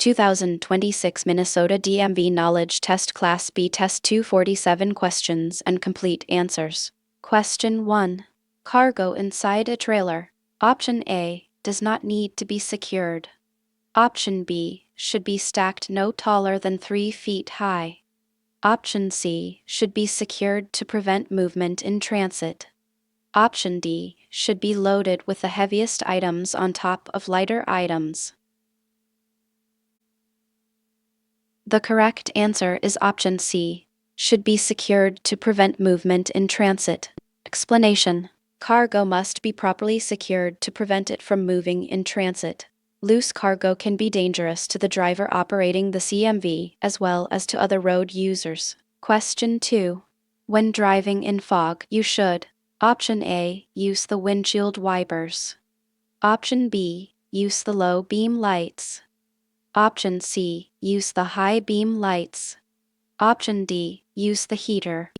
2026 Minnesota DMV Knowledge Test Class B Test 247 Questions and Complete Answers. Question 1. Cargo inside a trailer. Option A, does not need to be secured. Option B, should be stacked no taller than 3 feet high. Option C, should be secured to prevent movement in transit. Option D, should be loaded with the heaviest items on top of lighter items. The correct answer is option C, should be secured to prevent movement in transit. Explanation: cargo must be properly secured to prevent it from moving in transit. Loose cargo can be dangerous to the driver operating the CMV as well as to other road users. Question 2. When driving in fog, you should: Option A, use the windshield wipers. Option B, use the low beam lights. Option C, use the high beam lights. Option D, use the heater.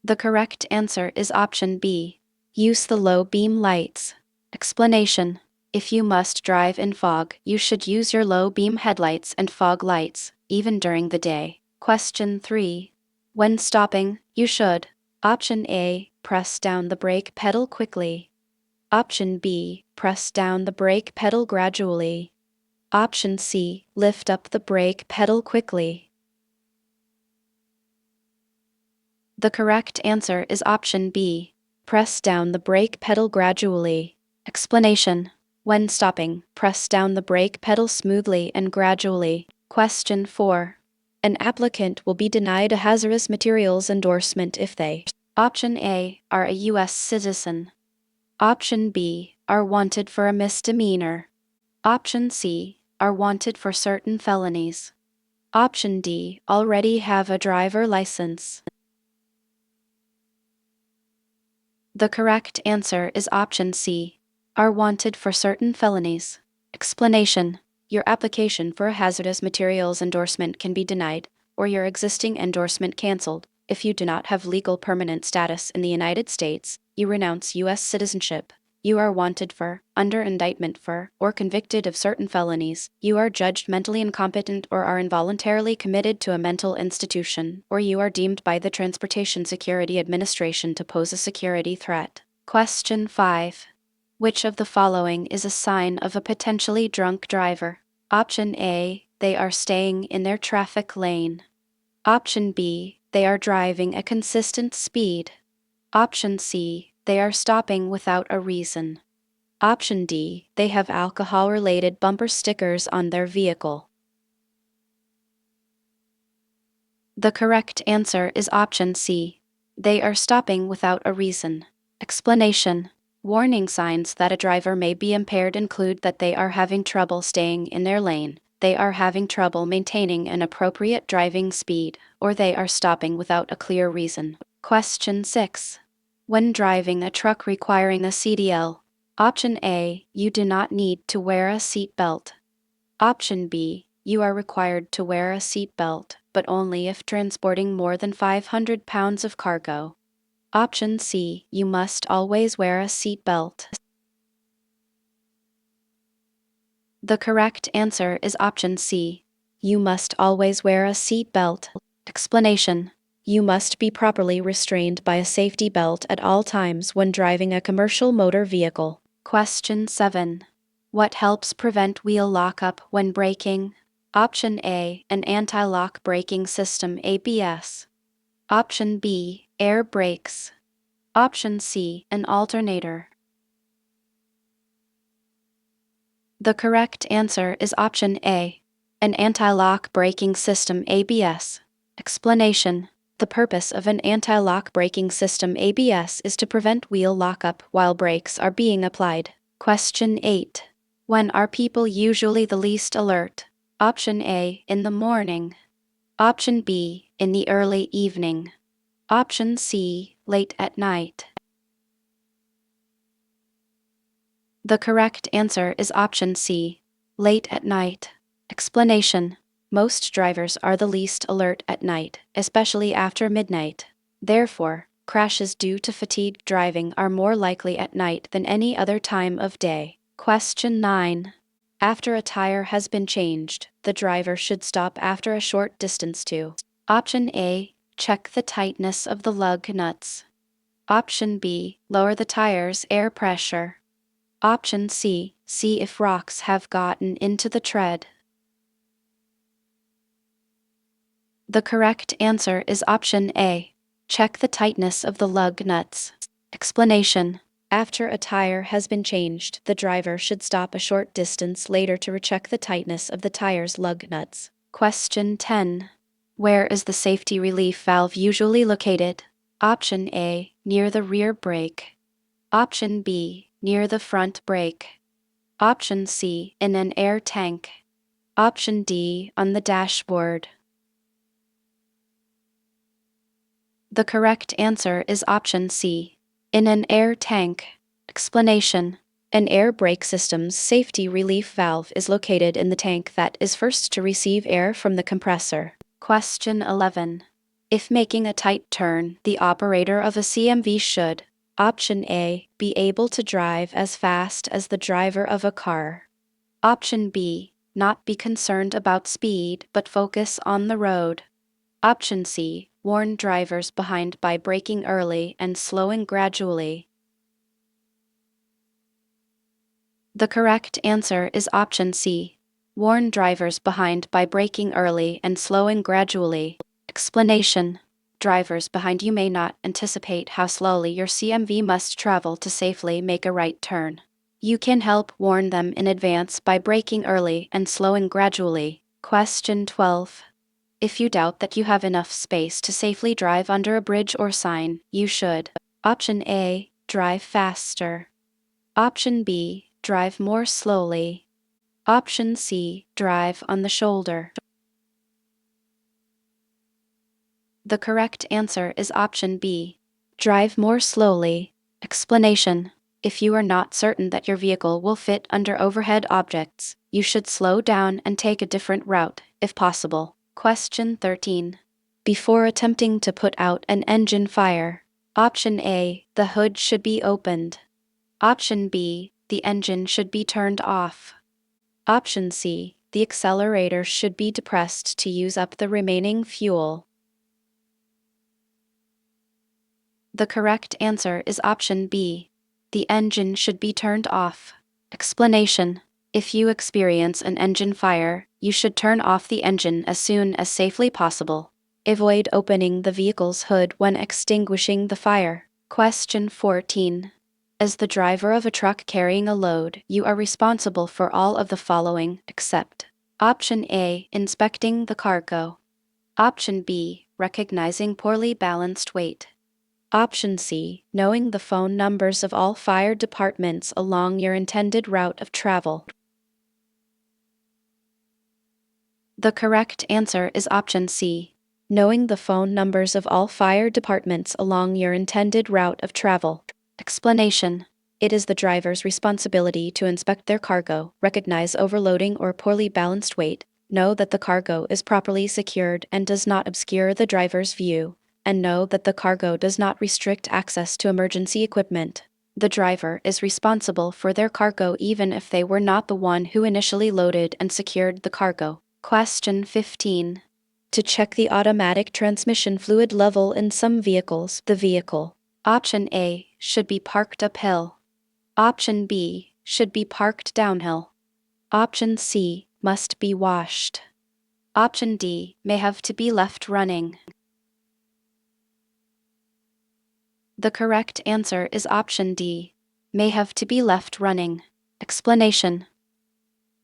The correct answer is option B, use the low beam lights. Explanation: if you must drive in fog, you should use your low beam headlights and fog lights, even during the day. Question 3. When stopping, you should: Option A, press down the brake pedal quickly. Option B, press down the brake pedal gradually. Option C, lift up the brake pedal quickly. The correct answer is option B, press down the brake pedal gradually. Explanation: when stopping, press down the brake pedal smoothly and gradually. Question 4. An applicant will be denied a hazardous materials endorsement if they: Option A, are a U.S. citizen. Option B, are wanted for a misdemeanor. Option C, are wanted for certain felonies. Option D, already have a driver license. The correct answer is option C, are wanted for certain felonies. Explanation: your application for a hazardous materials endorsement can be denied, or your existing endorsement canceled, if you do not have legal permanent status in the United States, you renounce U.S. citizenship, you are wanted for, under indictment for, or convicted of certain felonies, you are judged mentally incompetent or are involuntarily committed to a mental institution, or you are deemed by the Transportation Security Administration to pose a security threat. Question 5. Which of the following is a sign of a potentially drunk driver? Option A, they are staying in their traffic lane. Option B, they are driving a consistent speed. Option C, they are stopping without a reason. Option D, they have alcohol-related bumper stickers on their vehicle. The correct answer is option C, they are stopping without a reason. Explanation: warning signs that a driver may be impaired include that they are having trouble staying in their lane, they are having trouble maintaining an appropriate driving speed, or they are stopping without a clear reason. Question 6. When driving a truck requiring a CDL: Option A, you do not need to wear a seat belt. Option B, you are required to wear a seat belt, but only if transporting more than 500 pounds of cargo. Option C, you must always wear a seat belt. The correct answer is option C, you must always wear a seat belt. Explanation: you must be properly restrained by a safety belt at all times when driving a commercial motor vehicle. Question 7. What helps prevent wheel lockup when braking? Option A, an anti-lock braking system ABS. Option B, air brakes. Option C, an alternator. The correct answer is option A, an anti-lock braking system ABS. Explanation: the purpose of an anti-lock braking system ABS is to prevent wheel lockup while brakes are being applied. Question 8. When are people usually the least alert? Option A, in the morning. Option B, in the early evening. Option C, late at night. The correct answer is option C, late at night. Explanation: most drivers are the least alert at night, especially after midnight. Therefore, crashes due to fatigued driving are more likely at night than any other time of day. Question 9. After a tire has been changed, the driver should stop after a short distance to Option A. Check the tightness of the lug nuts. Option B. Lower the tire's air pressure. Option C. See if rocks have gotten into the tread. The correct answer is option A. Check the tightness of the lug nuts. Explanation. After a tire has been changed, the driver should stop a short distance later to recheck the tightness of the tire's lug nuts. Question 10. Where is the safety relief valve usually located? Option A. Near the rear brake. Option B. Near the front brake. Option C. In an air tank. Option D. On the dashboard. The correct answer is option C. In an air tank. Explanation. An air brake system's safety relief valve is located in the tank that is first to receive air from the compressor. Question 11. If making a tight turn, the operator of a CMV should: Option A. Be able to drive as fast as the driver of a car. Option B. Not be concerned about speed but focus on the road. Option C. Warn drivers behind by braking early and slowing gradually. The correct answer is option C. Warn drivers behind by braking early and slowing gradually. Explanation. Drivers behind you may not anticipate how slowly your CMV must travel to safely make a right turn. You can help warn them in advance by braking early and slowing gradually. Question 12. If you doubt that you have enough space to safely drive under a bridge or sign, you should: Option A. Drive faster. Option B. Drive more slowly. Option C. Drive on the shoulder. The correct answer is option B. Drive more slowly. Explanation. If you are not certain that your vehicle will fit under overhead objects, you should slow down and take a different route, if possible. Question 13. Before attempting to put out an engine fire, Option A. The hood should be opened. Option B. The engine should be turned off. Option C. The accelerator should be depressed to use up the remaining fuel. The correct answer is option B. The engine should be turned off. Explanation. If you experience an engine fire, you should turn off the engine as soon as safely possible. Avoid opening the vehicle's hood when extinguishing the fire. Question 14. As the driver of a truck carrying a load, you are responsible for all of the following except: Option A. Inspecting the cargo. Option B. Recognizing poorly balanced weight. Option C. Knowing the phone numbers of all fire departments along your intended route of travel. The correct answer is option C. Knowing the phone numbers of all fire departments along your intended route of travel. Explanation. It is the driver's responsibility to inspect their cargo, recognize overloading or poorly balanced weight, know that the cargo is properly secured and does not obscure the driver's view, and know that the cargo does not restrict access to emergency equipment. The driver is responsible for their cargo even if they were not the one who initially loaded and secured the cargo. Question 15. To check the automatic transmission fluid level in some vehicles, the vehicle: Option A. Should be parked uphill. Option B. Should be parked downhill. Option C. Must be washed. Option D. May have to be left running. The correct answer is option D. May have to be left running. Explanation.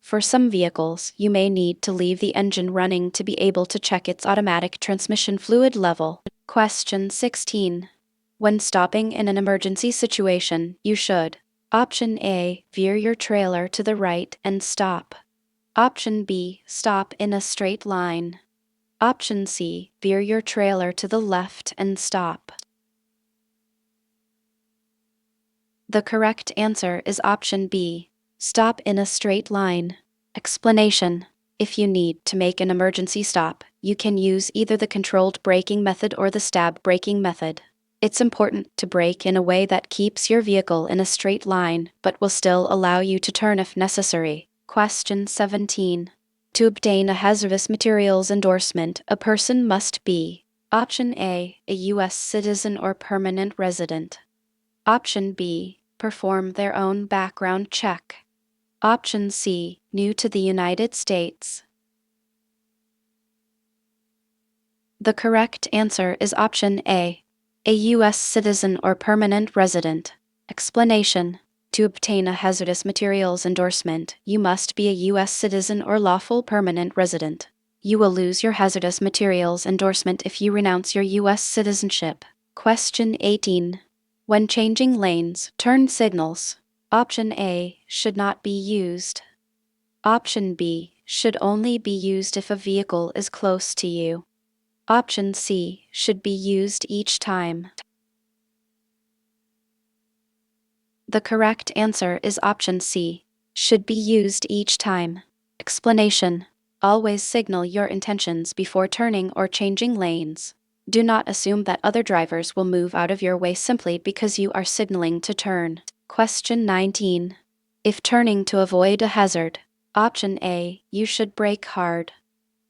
For some vehicles, you may need to leave the engine running to be able to check its automatic transmission fluid level. Question 16. When stopping in an emergency situation, you should: Option A. Veer your trailer to the right and stop. Option B. Stop in a straight line. Option C. Veer your trailer to the left and stop. The correct answer is option B. Stop in a straight line. Explanation. If you need to make an emergency stop, you can use either the controlled braking method or the stab braking method. It's important to brake in a way that keeps your vehicle in a straight line but will still allow you to turn if necessary. Question 17. To obtain a hazardous materials endorsement, a person must be: Option A, a U.S. citizen or permanent resident. Option B, perform their own background check. Option C, new to the United States. The correct answer is option A, a U.S. citizen or permanent resident. Explanation: to obtain a hazardous materials endorsement, you must be a U.S. citizen or lawful permanent resident. You will lose your hazardous materials endorsement if you renounce your U.S. citizenship. Question 18. When changing lanes, turn signals. Option A should not be used. Option B should only be used if a vehicle is close to you. Option C should be used each time. The correct answer is option C, should be used each time. Explanation: always signal your intentions before turning or changing lanes. Do not assume that other drivers will move out of your way simply because you are signaling to turn. Question 19. If turning to avoid a hazard, option A, you should brake hard.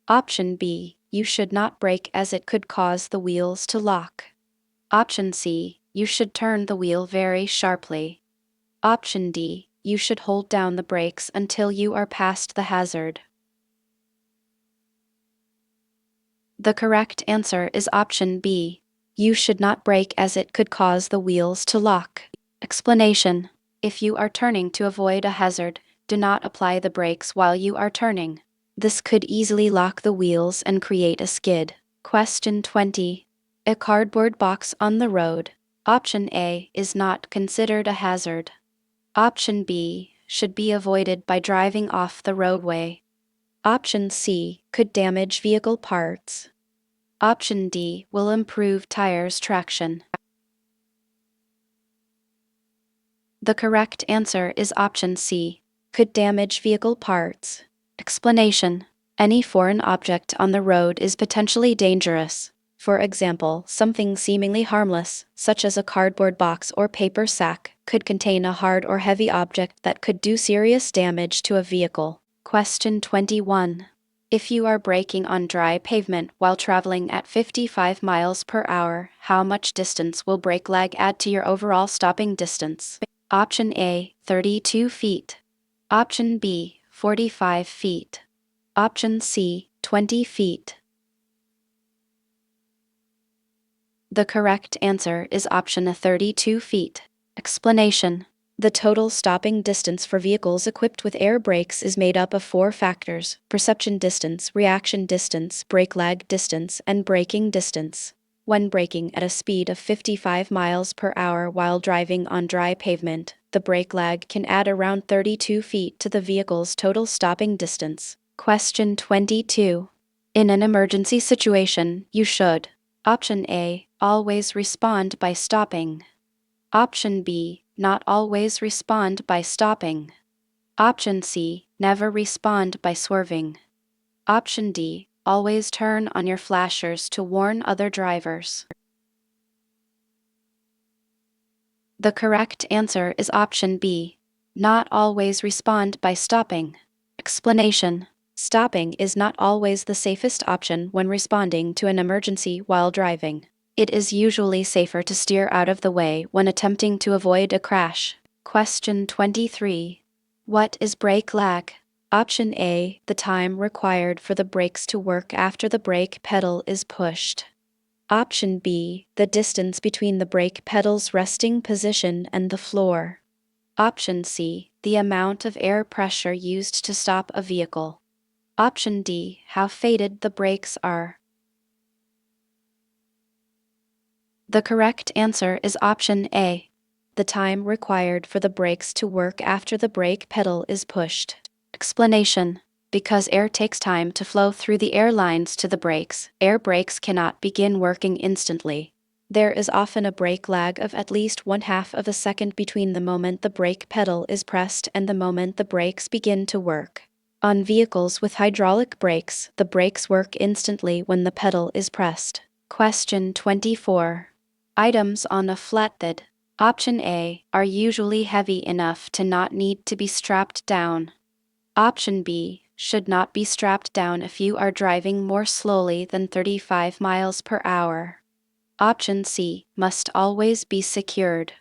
Option B, you should not brake as it could cause the wheels to lock. Option C, you should turn the wheel very sharply. Option D, you should hold down the brakes until you are past the hazard. The correct answer is option B, you should not brake as it could cause the wheels to lock. Explanation: if you are turning to avoid a hazard, do not apply the brakes while you are turning. This could easily lock the wheels and create a skid. Question 20. A cardboard box on the road. Option A is not considered a hazard. Option B should be avoided by driving off the roadway. Option C could damage vehicle parts. Option D will improve tires' traction. The correct answer is option C, could damage vehicle parts. Explanation: any foreign object on the road is potentially dangerous. For example, something seemingly harmless, such as a cardboard box or paper sack, could contain a hard or heavy object that could do serious damage to a vehicle. Question 21. If you are braking on dry pavement while traveling at 55 miles per hour, how much distance will brake lag add to your overall stopping distance? Option A, 32 feet. Option B, 45 feet. Option C, 20 feet. The correct answer is option 32 feet. Explanation: the total stopping distance for vehicles equipped with air brakes is made up of 4 factors: perception distance, reaction distance, brake lag distance, and braking distance. When braking at a speed of 55 miles per hour while driving on dry pavement, the brake lag can add around 32 feet to the vehicle's total stopping distance. Question 22. In an emergency situation, you should: Option A, always respond by stopping. Option B, not always respond by stopping. Option C, never respond by swerving. Option D, always turn on your flashers to warn other drivers. The correct answer is option B, not always respond by stopping. Explanation: stopping is not always the safest option when responding to an emergency while driving. It is usually safer to steer out of the way when attempting to avoid a crash. Question 23. What is brake lag? Option A, the time required for the brakes to work after the brake pedal is pushed. Option B, the distance between the brake pedal's resting position and the floor. Option C, the amount of air pressure used to stop a vehicle. Option D, how faded the brakes are. The correct answer is option A, the time required for the brakes to work after the brake pedal is pushed. Explanation: because air takes time to flow through the air lines to the brakes, air brakes cannot begin working instantly. There is often a brake lag of at least 1/2 of a second between the moment the brake pedal is pressed and the moment the brakes begin to work. On vehicles with hydraulic brakes, the brakes work instantly when the pedal is pressed. Question 24. Items on a flatbed. Option A are usually heavy enough to not need to be strapped down. Option B, should not be strapped down if you are driving more slowly than 35 miles per hour. Option C, must always be secured.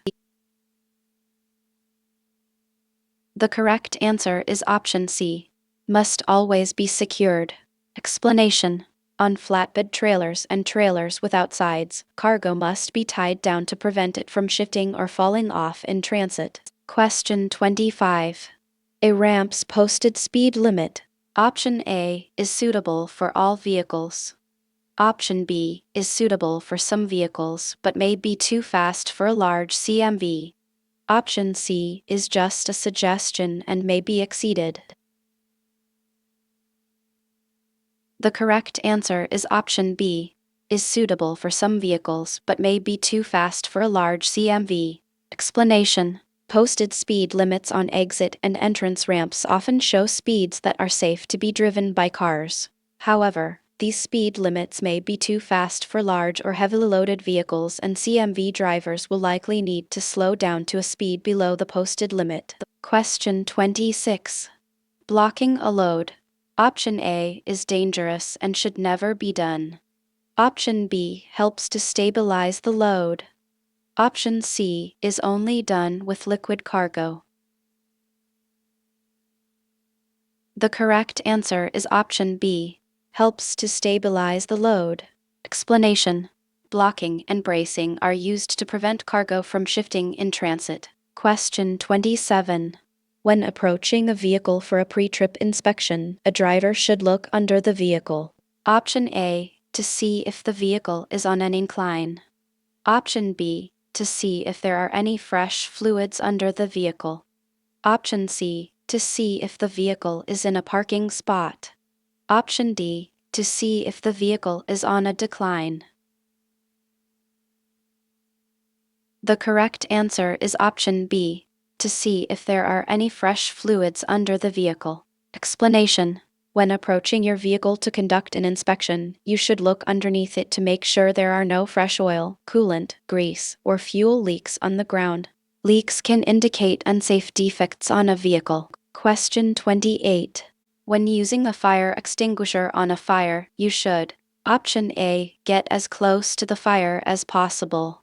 The correct answer is option C, must always be secured. Explanation. On flatbed trailers and trailers without sides, cargo must be tied down to prevent it from shifting or falling off in transit. Question 25. A ramp's posted speed limit. Option A is suitable for all vehicles. Option B is suitable for some vehicles but may be too fast for a large CMV. Option C is just a suggestion and may be exceeded. The correct answer is option B, is suitable for some vehicles but may be too fast for a large CMV. Explanation. Posted speed limits on exit and entrance ramps often show speeds that are safe to be driven by cars. However, these speed limits may be too fast for large or heavily loaded vehicles, and CMV drivers will likely need to slow down to a speed below the posted limit. Question 26. Blocking a load. Option A is dangerous and should never be done. Option B helps to stabilize the load. Option C is only done with liquid cargo. The correct answer is option B, helps to stabilize the load. Explanation. Blocking and bracing are used to prevent cargo from shifting in transit. Question 27. When approaching a vehicle for a pre-trip inspection, a driver should look under the vehicle. Option A, to see if the vehicle is on an incline. Option B, to see if there are any fresh fluids under the vehicle. Option C, to see if the vehicle is in a parking spot. Option D, to see if the vehicle is on a decline. The correct answer is option B, to see if there are any fresh fluids under the vehicle. Explanation. When approaching your vehicle to conduct an inspection, you should look underneath it to make sure there are no fresh oil, coolant, grease, or fuel leaks on the ground. Leaks can indicate unsafe defects on a vehicle. Question 28. When using a fire extinguisher on a fire, you should: Option A, get as close to the fire as possible.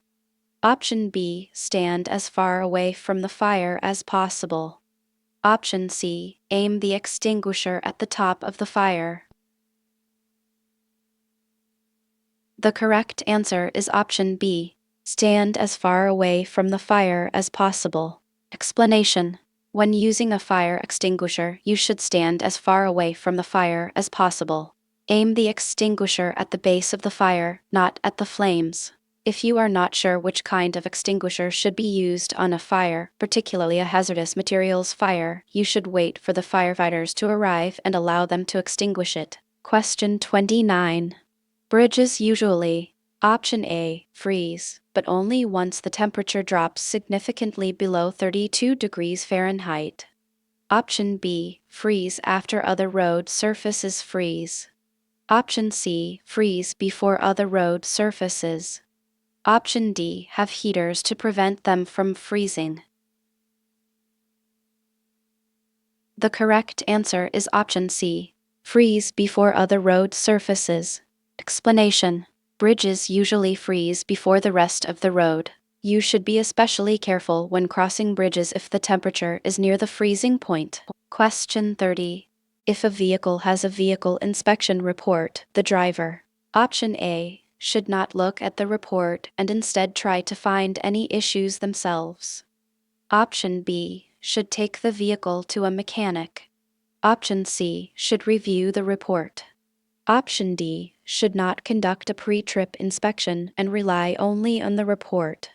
Option B, stand as far away from the fire as possible. Option C, aim the extinguisher at the top of the fire. The correct answer is option B, stand as far away from the fire as possible. Explanation. When using a fire extinguisher, you should stand as far away from the fire as possible. Aim the extinguisher at the base of the fire, not at the flames. If you are not sure which kind of extinguisher should be used on a fire, particularly a hazardous materials fire, you should wait for the firefighters to arrive and allow them to extinguish it. Question 29. Bridges usually: Option A, freeze, but only once the temperature drops significantly below 32 degrees Fahrenheit. Option B, freeze after other road surfaces freeze. Option C, freeze before other road surfaces. Option D, have heaters to prevent them from freezing. The correct answer is option C, freeze before other road surfaces. Explanation. Bridges usually freeze before the rest of the road. You should be especially careful when crossing bridges if the temperature is near the freezing point. Question 30. If a vehicle has a vehicle inspection report, the driver: Option A, should not look at the report and instead try to find any issues themselves. Option B, should take the vehicle to a mechanic. Option C, should review the report. Option D, should not conduct a pre-trip inspection and rely only on the report.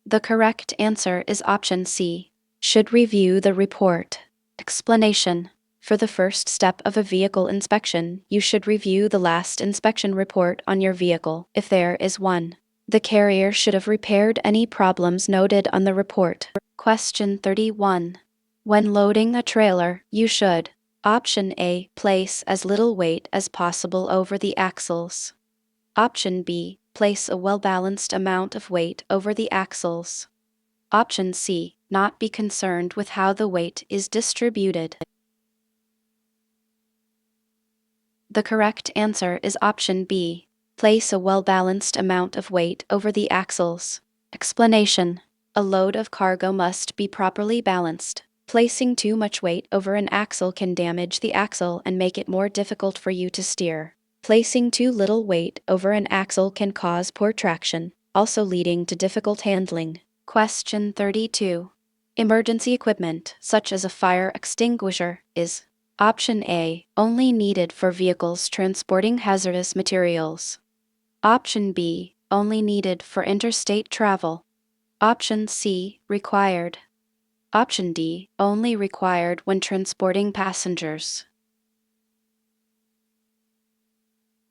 The correct answer is option C, should review the report. Explanation. For the first step of a vehicle inspection, you should review the last inspection report on your vehicle, if there is one. The carrier should have repaired any problems noted on the report. Question 31. When loading a trailer, you should: Option A, place as little weight as possible over the axles. Option B, place a well-balanced amount of weight over the axles. Option C, not be concerned with how the weight is distributed. The correct answer is option B. Place a well-balanced amount of weight over the axles. Explanation: a load of cargo must be properly balanced. Placing too much weight over an axle can damage the axle and make it more difficult for you to steer. Placing too little weight over an axle can cause poor traction, also leading to difficult handling. Question 32. Emergency equipment, such as a fire extinguisher, is option A, only needed for vehicles transporting hazardous materials. Option B, only needed for interstate travel. Option C, required. Option D, only required when transporting passengers.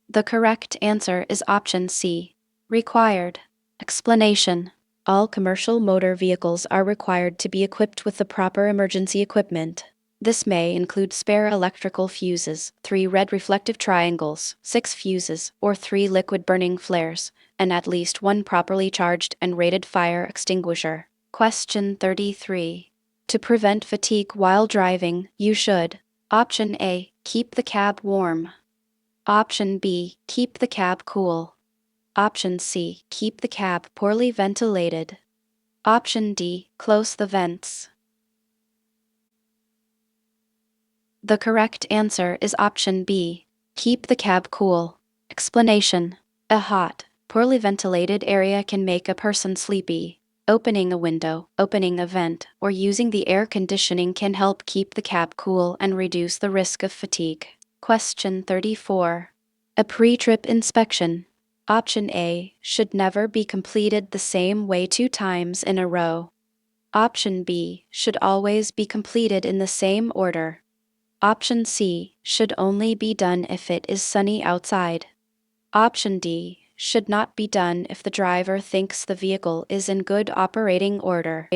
The correct answer is option C, required. Explanation: all commercial motor vehicles are required to be equipped with the proper emergency equipment. This may include spare electrical fuses, 3 red reflective triangles, 6 fuses, or 3 liquid burning flares, and at least 1 properly charged and rated fire extinguisher. Question 33. To prevent fatigue while driving, you should: option A, keep the cab warm. Option B, keep the cab cool. Option C, keep the cab poorly ventilated. Option D, close the vents. The correct answer is option B, keep the cab cool. Explanation: a hot, poorly ventilated area can make a person sleepy. Opening a window, opening a vent, or using the air conditioning can help keep the cab cool and reduce the risk of fatigue. Question 34. A pre-trip inspection. Option A, should never be completed the same way 2 times in a row. Option B, should always be completed in the same order. Option C, should only be done if it is sunny outside. Option D, should not be done if the driver thinks the vehicle is in good operating order.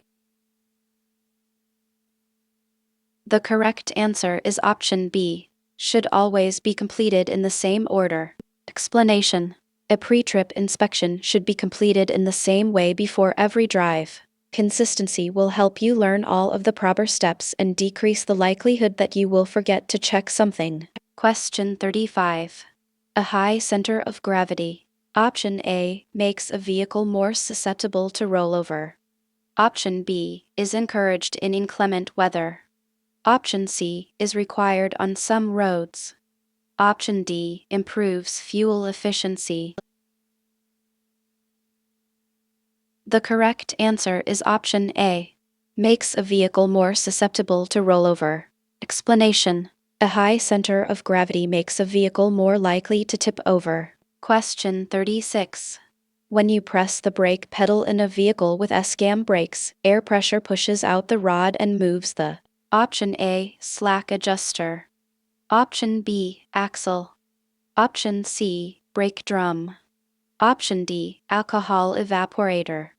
The correct answer is option B, should always be completed in the same order. Explanation: a pre-trip inspection should be completed in the same way before every drive. Consistency will help you learn all of the proper steps and decrease the likelihood that you will forget to check something. Question 35. A high center of gravity. Option A, makes a vehicle more susceptible to rollover. Option B, is encouraged in inclement weather. Option C, is required on some roads. Option D, improves fuel efficiency. The correct answer is option A, makes a vehicle more susceptible to rollover. Explanation: a high center of gravity makes a vehicle more likely to tip over. Question 36. When you press the brake pedal in a vehicle with SCAM brakes, air pressure pushes out the rod and moves the option A, slack adjuster. Option B, axle. Option C, brake drum. Option D, alcohol evaporator.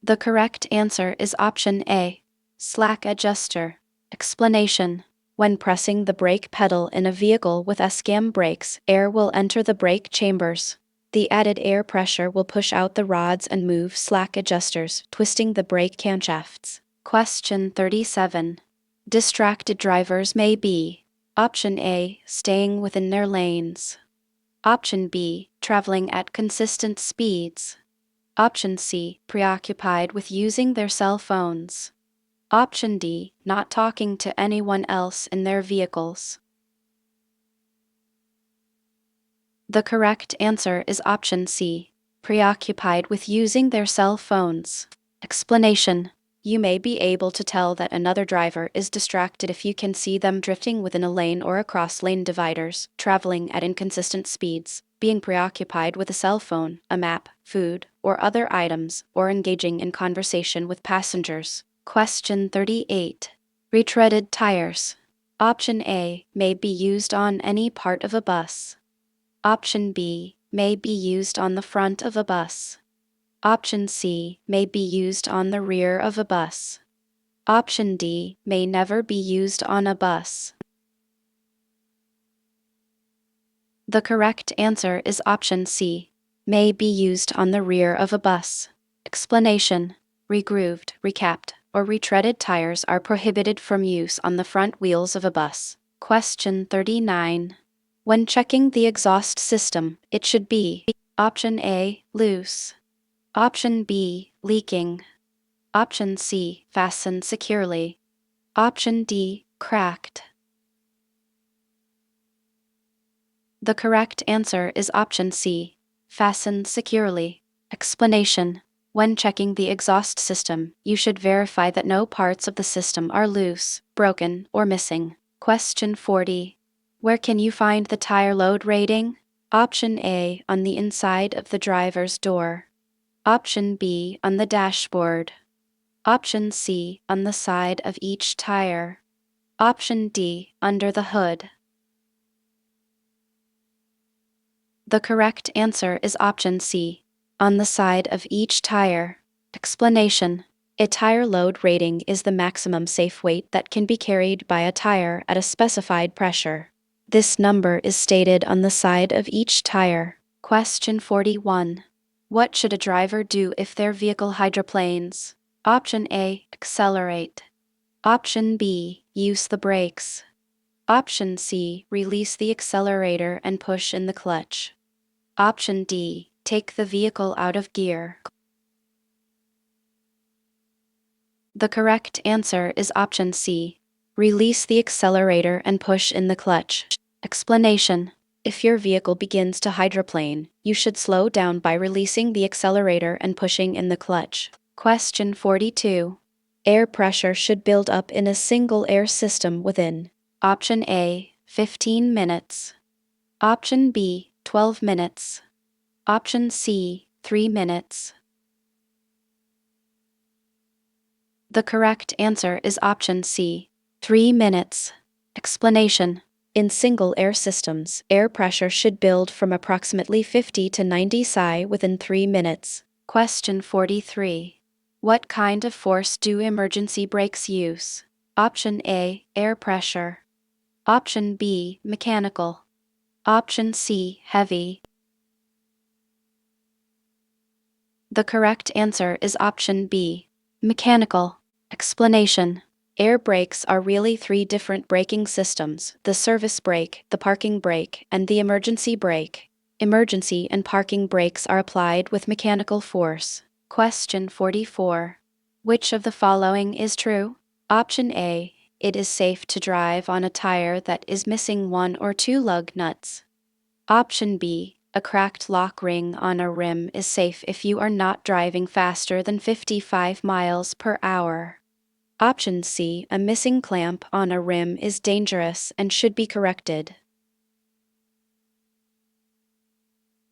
The correct answer is option A, slack adjuster. Explanation: when pressing the brake pedal in a vehicle with SCAM brakes, air will enter the brake chambers. The added air pressure will push out the rods and move slack adjusters, twisting the brake camshafts. Question 37. Distracted drivers may be: option A, staying within their lanes. Option B, traveling at consistent speeds. Option C, preoccupied with using their cell phones. Option D, not talking to anyone else in their vehicles. The correct answer is option C, preoccupied with using their cell phones. Explanation: you may be able to tell that another driver is distracted if you can see them drifting within a lane or across lane dividers, traveling at inconsistent speeds, being preoccupied with a cell phone, a map, food, or other items, or engaging in conversation with passengers. Question 38. Retreaded tires. Option A, may be used on any part of a bus. Option B, may be used on the front of a bus. Option C, may be used on the rear of a bus. Option D, may never be used on a bus. The correct answer is option C, may be used on the rear of a bus. Explanation: regrooved, recapped, or retreaded tires are prohibited from use on the front wheels of a bus. Question 39. When checking the exhaust system, it should be Option A, loose. Option B, leaking. Option C, fastened securely. Option D, cracked. The correct answer is option C, fastened securely. Explanation: when checking the exhaust system, you should verify that no parts of the system are loose, broken, or missing. Question 40. Where can you find the tire load rating? Option A, on the inside of the driver's door. Option B, on the dashboard. Option C, on the side of each tire. Option D, under the hood. The correct answer is option C, on the side of each tire. Explanation: a tire load rating is the maximum safe weight that can be carried by a tire at a specified pressure. This number is stated on the side of each tire. Question 41. What should a driver do if their vehicle hydroplanes? Option A, accelerate. Option B, use the brakes. Option C, release the accelerator and push in the clutch. Option D, take the vehicle out of gear. The correct answer is option C, release the accelerator and push in the clutch. Explanation: if your vehicle begins to hydroplane, you should slow down by releasing the accelerator and pushing in the clutch. Question 42. Air pressure should build up in a single air system within Option A, 15 minutes. Option B, 12 minutes. Option C, 3 minutes. The correct answer is option C, 3 minutes. Explanation: in single air systems, air pressure should build from approximately 50 to 90 psi within 3 minutes. Question 43. What kind of force do emergency brakes use? Option A, air pressure. Option B, mechanical. Option C, heavy. The correct answer is option B, mechanical. Explanation: air brakes are really 3 different braking systems: the service brake, the parking brake, and the emergency brake. Emergency and parking brakes are applied with mechanical force. Question 44. Which of the following is true? Option A, it is safe to drive on a tire that is missing 1 or 2 lug nuts. Option B, a cracked lock ring on a rim is safe if you are not driving faster than 55 miles per hour. Option C, a missing clamp on a rim is dangerous and should be corrected.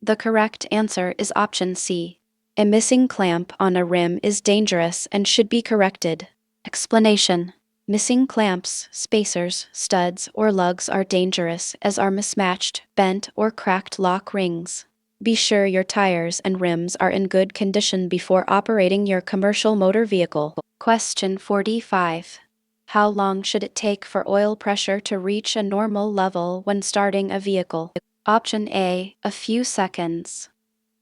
The correct answer is option C. A missing clamp on a rim is dangerous and should be corrected. Explanation: missing clamps, spacers, studs, or lugs are dangerous, as are mismatched, bent, or cracked lock rings. Be sure your tires and rims are in good condition before operating your commercial motor vehicle. Question 45. How long should it take for oil pressure to reach a normal level when starting a vehicle? Option A, a few seconds.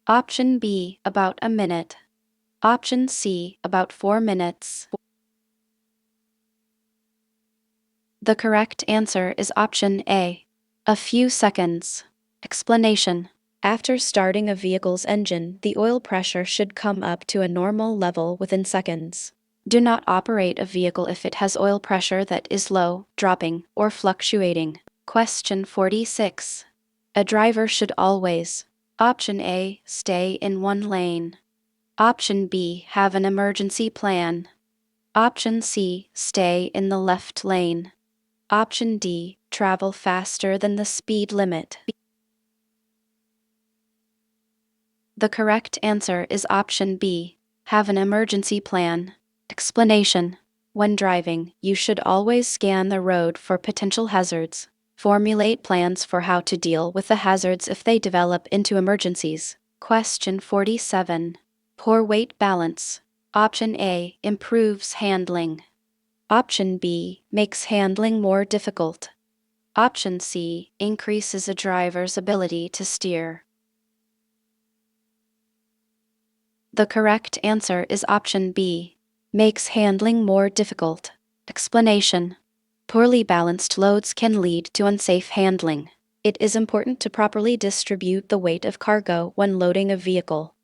Option B, about a minute. Option C, about 4 minutes. The correct answer is option A, a few seconds. Explanation: after starting a vehicle's engine, the oil pressure should come up to a normal level within seconds. Do not operate a vehicle if it has oil pressure that is low, dropping, or fluctuating. Question 46. A driver should always: Option A, stay in one lane. Option B, have an emergency plan. Option C, stay in the left lane. Option D, travel faster than the speed limit. The correct answer is option B, have an emergency plan. Explanation: when driving, you should always scan the road for potential hazards. Formulate plans for how to deal with the hazards if they develop into emergencies. Question 47. Poor weight balance. Option A, improves handling. Option B, makes handling more difficult. Option C, increases a driver's ability to steer. The correct answer is option B. Makes handling more difficult. Explanation. Poorly balanced loads can lead to unsafe handling. It is important to properly distribute the weight of cargo when loading a vehicle.